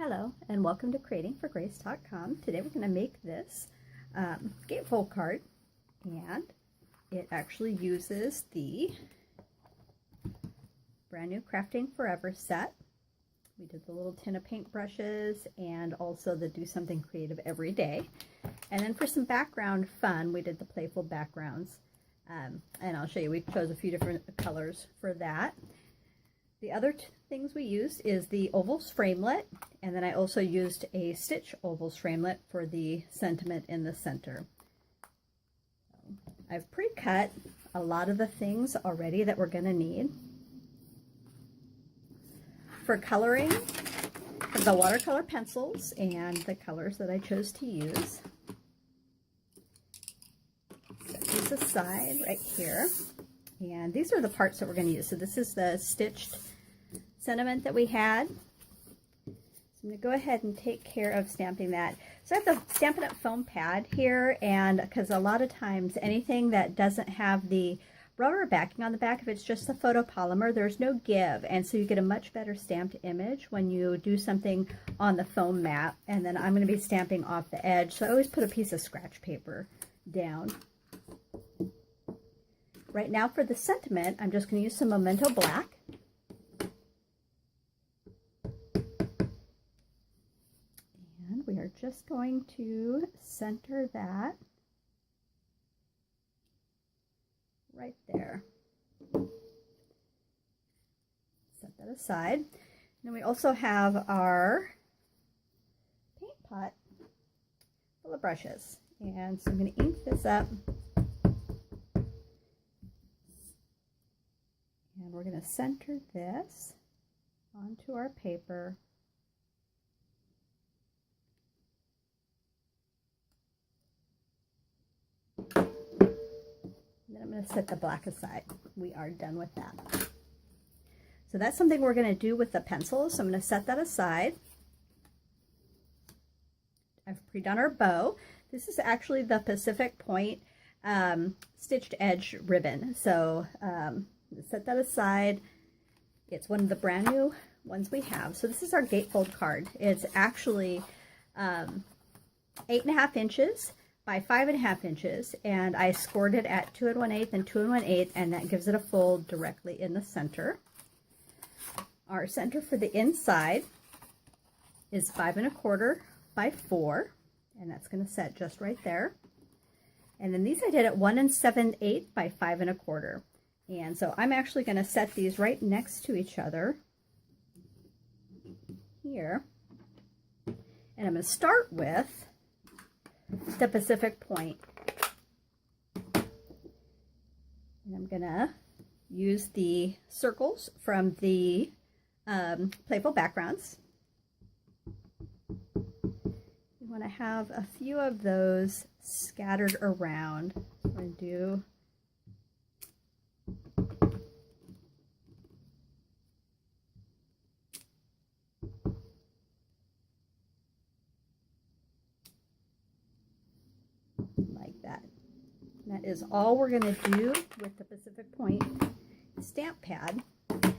Hello and welcome to creatingforgrace.com. Today we're going to make this gatefold card, and it actually uses the brand new Crafting Forever set. We did the little tin of paint brushes and also the do something creative every day. And then for some background fun, we did the playful backgrounds. And I'll show you, we chose a few different colors for that. The other things we used is the ovals framelit, and then I also used a stitch ovals framelit for the sentiment in the center. I've pre-cut a lot of the things already that we're going to need. For coloring, the watercolor pencils and the colors that I chose to use. Set these aside right here. And these are the parts that we're going to use. So this is the stitched sentiment that we had. So I'm going to go ahead and take care of stamping that. So I have the Stampin' Up foam pad here, and because a lot of times anything that doesn't have the rubber backing on the back, if it's just the photopolymer, there's no give, and so you get a much better stamped image when you do something on the foam mat. And then I'm going to be stamping off the edge, so I always put a piece of scratch paper down. Right now for the sentiment, I'm just going to use some Memento Black. And we are just going to center that right there. Set that aside. And then we also have our paint pot full of brushes. And so I'm going to ink this up. And we're going to center this onto our paper. And then I'm going to set the black aside. We are done with that. So that's something we're going to do with the pencils. So I'm going to set that aside. I've pre-done our bow. This is actually the Pacific Point stitched edge ribbon. So set that aside. It's one of the brand new ones we have. So this is our gatefold card. It's actually 8.5 inches by 5.5 inches, and I scored it at 2 1/8 and 2 1/8, and that gives it a fold directly in the center. Our center for the inside is 5 1/4 by 4, and that's going to set just right there. And then these I did at 1 7/8 by 5 1/4. And so I'm actually going to set these right next to each other here. And I'm going to start with the Pacific Point. And I'm going to use the circles from the playful backgrounds. You want to have a few of those scattered around. I'm going to do like that. And that is all we're going to do with the Pacific Point stamp pad.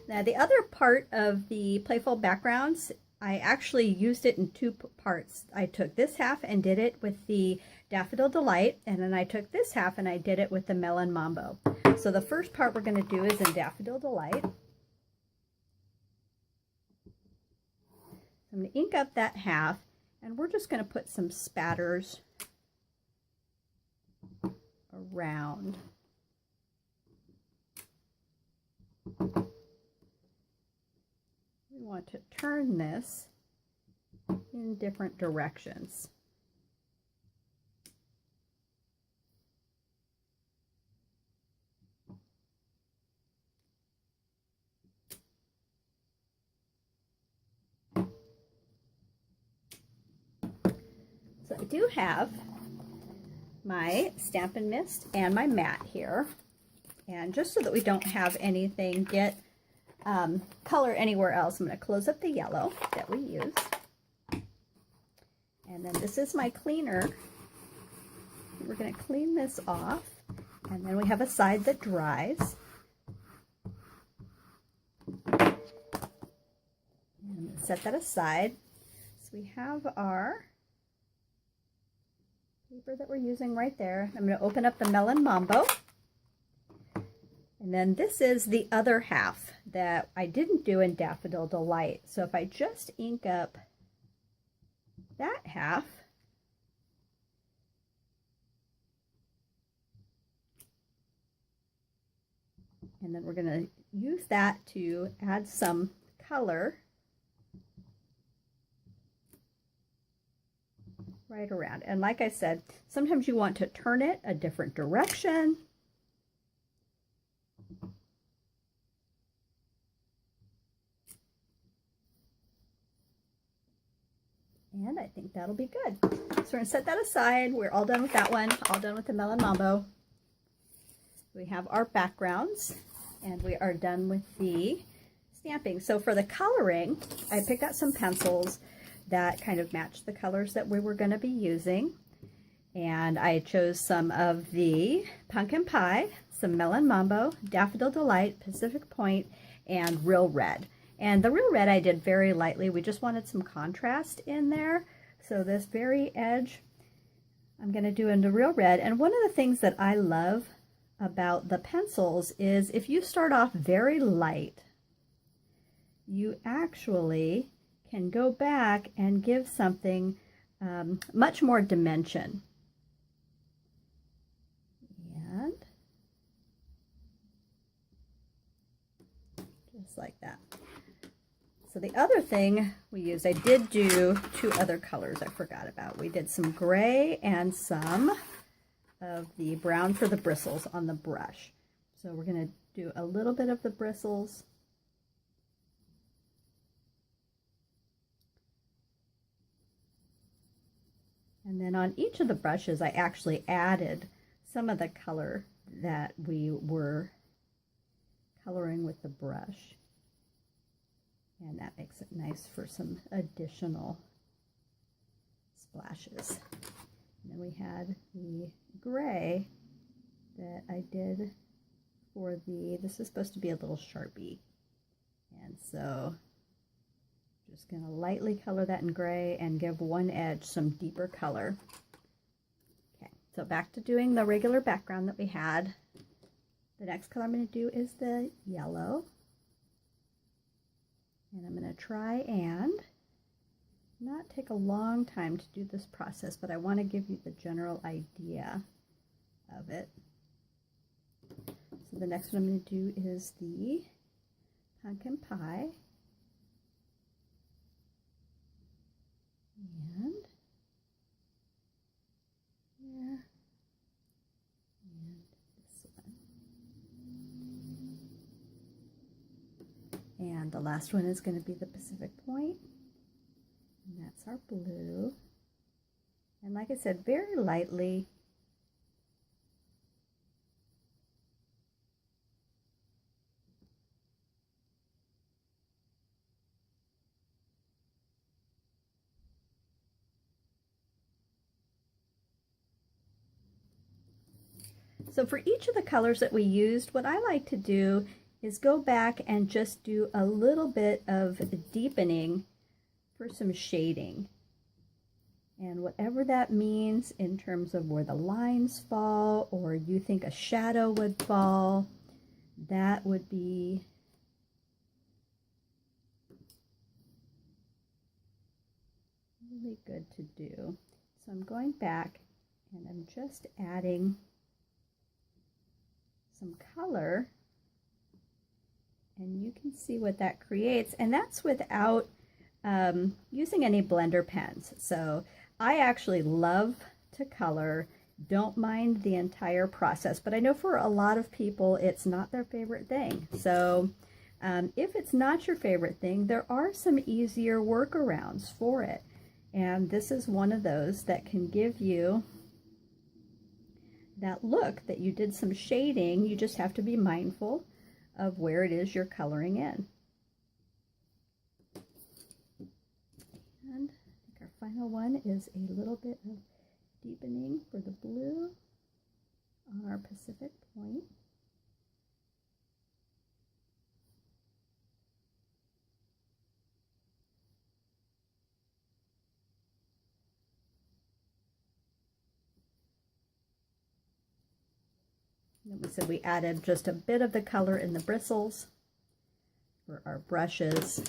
Now the other part of the playful backgrounds, I actually used it in two parts. I took this half and did it with the Daffodil Delight, and then I took this half and I did it with the Melon Mambo. So the first part we're going to do is in Daffodil Delight. I'm going to ink up that half, and we're just going to put some spatters around. We want to turn this in different directions. So I do have my Stampin' Mist and my mat here, and just so that we don't have anything get color anywhere else, I'm going to close up the yellow that we used, and then this is my cleaner. We're going to clean this off, and then we have a side that dries. And set that aside. so we have our paper that we're using right there. I'm going to open up the Melon Mambo. And then this is the other half that I didn't do in Daffodil Delight. So if I just ink up that half, and then we're going to use that to add some color right around. And like I said, sometimes you want to turn it a different direction. And I think that'll be good. So we're going to set that aside. We're all done with that one, all done with the Melon Mambo. We have our backgrounds, and we are done with the stamping. So for the coloring, I picked out some pencils that kind of match the colors that we were going to be using. And I chose some of the Pumpkin Pie, some Melon Mambo, Daffodil Delight, Pacific Point, and Real Red. And the Real Red I did very lightly. We just wanted some contrast in there. So this very edge, I'm going to do into Real Red. And one of the things that I love about the pencils is if you start off very light, you actually can go back and give something much more dimension. And just like that. So the other thing we used, I did do two other colors I forgot about. We did some gray and some of the brown for the bristles on the brush. So we're going to do a little bit of the bristles. And then on each of the brushes, I actually added some of the color that we were coloring with the brush. And that makes it nice for some additional splashes. And then we had the gray that I did for this is supposed to be a little Sharpie. And so just going to lightly color that in gray and give one edge some deeper color. Okay, so back to doing the regular background that we had. The next color I'm going to do is the yellow. And I'm going to try and not take a long time to do this process, but I want to give you the general idea of it. So the next one I'm going to do is the Pumpkin Pie. And there, and this one. And the last one is going to be the Pacific Point. And that's our blue. And like I said, very lightly. So for each of the colors that we used, what I like to do is go back and just do a little bit of deepening for some shading. And whatever that means in terms of where the lines fall, or you think a shadow would fall, that would be really good to do. So I'm going back and I'm just adding some color, and you can see what that creates, and that's without using any blender pens. So I actually love to color, don't mind the entire process, but I know for a lot of people it's not their favorite thing. So if it's not your favorite thing, there are some easier workarounds for it, and this is one of those that can give you that look that you did some shading. You just have to be mindful of where it is you're coloring in. And I think our final one is a little bit of deepening for the blue on our Pacific Point. We said we added just a bit of the color in the bristles for our brushes.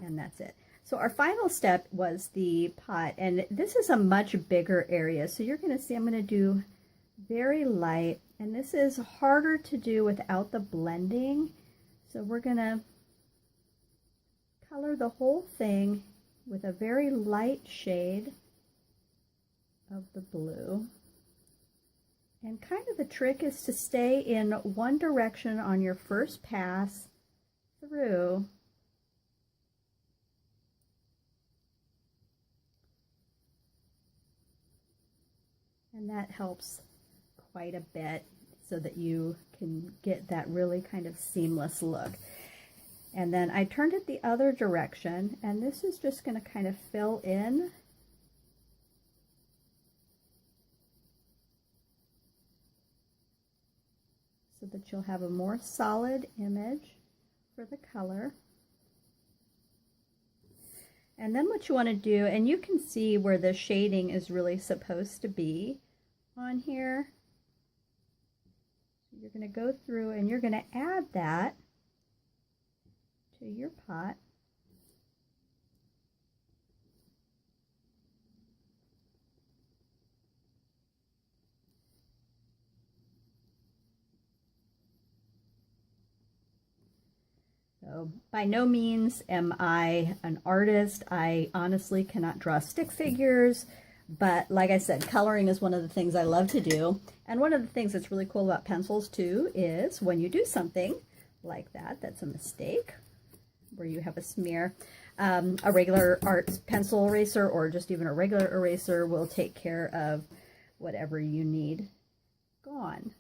And that's it. So our final step was the pot, and this is a much bigger area. So you're going to see I'm going to do very light, and this is harder to do without the blending. So we're going to color the whole thing with a very light shade of the blue. And kind of the trick is to stay in one direction on your first pass through. And that helps quite a bit so that you can get that really kind of seamless look. And then I turned it the other direction, and this is just going to kind of fill in so that you'll have a more solid image for the color. And then what you want to do, and you can see where the shading is really supposed to be on here. You're going to go through and you're going to add that to your pot. So by no means am I an artist. I honestly cannot draw stick figures, but like I said, coloring is one of the things I love to do. And one of the things that's really cool about pencils too is when you do something like that, that's a mistake, where you have a smear, a regular art pencil eraser or just even a regular eraser will take care of whatever you need gone.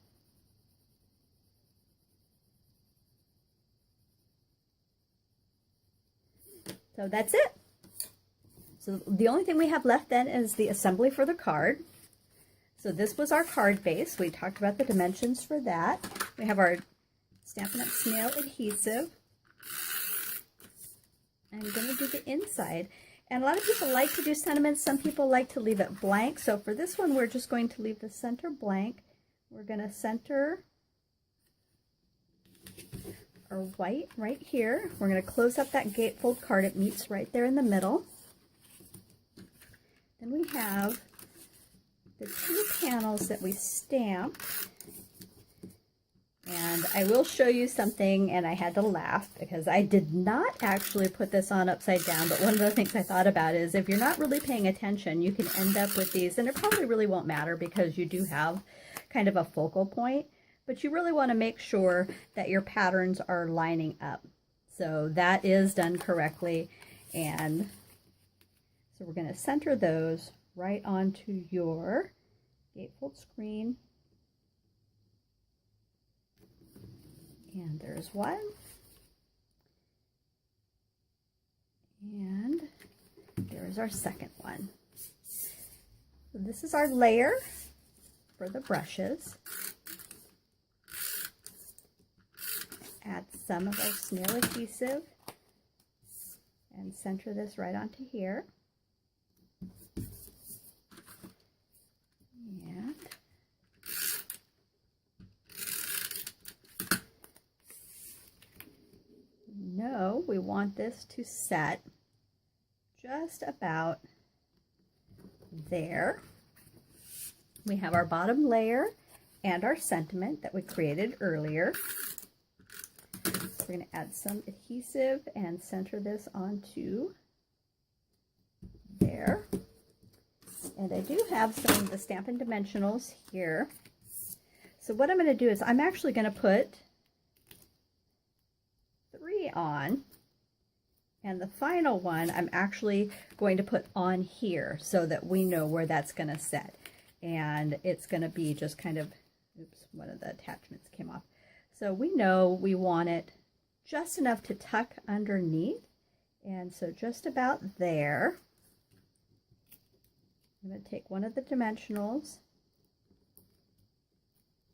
So that's it. So the only thing we have left then is the assembly for the card. So this was our card base. We talked about the dimensions for that. We have our Stampin' Up! Snail adhesive. I'm going to do the inside. And a lot of people like to do sentiments. Some people like to leave it blank. So for this one, we're just going to leave the center blank. We're going to center our white right here. We're going to close up that gatefold card. It meets right there in the middle. Then we have the two panels that we stamped. And I will show you something, and I had to laugh because I did not actually put this on upside down, but one of the things I thought about is if you're not really paying attention, you can end up with these, and it probably really won't matter because you do have kind of a focal point, but you really want to make sure that your patterns are lining up. So that is done correctly, and so we're going to center those right onto your gatefold screen. And there's one. And there's our second one. So this is our layer for the brushes. Add some of our snail adhesive and center this right onto here. And no, we want this to set just about there. We have our bottom layer and our sentiment that we created earlier. So we're going to add some adhesive and center this onto there. And I do have some of the Stampin' Dimensionals here. So what I'm going to do is I'm actually going to put 3 on, and the final one I'm actually going to put on here so that we know where that's going to set. And it's going to be just kind of, oops, one of the attachments came off. So we know we want it just enough to tuck underneath, and so just about there. I'm going to take one of the dimensionals.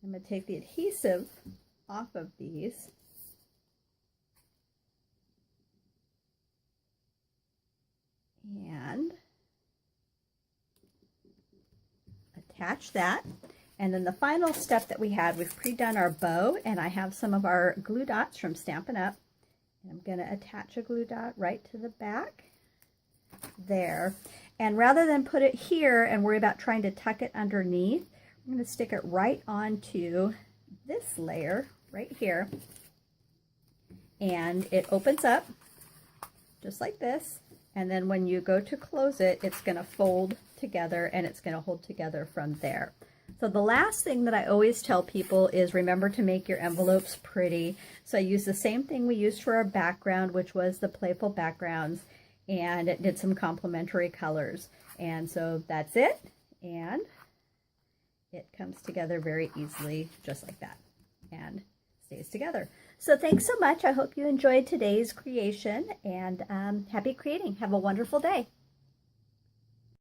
I'm going to take the adhesive off of these. And attach that. And then the final step that we had, we've pre-done our bow, and I have some of our glue dots from Stampin' Up. And I'm going to attach a glue dot right to the back there. And rather than put it here and worry about trying to tuck it underneath, I'm going to stick it right onto this layer right here. And it opens up just like this. And then when you go to close it, it's going to fold together and it's going to hold together from there. So the last thing that I always tell people is remember to make your envelopes pretty. So I used the same thing we used for our background, which was the playful backgrounds, and it did some complementary colors. And so that's it. And it comes together very easily, just like that, and stays together. So thanks so much. I hope you enjoyed today's creation, and happy creating. Have a wonderful day.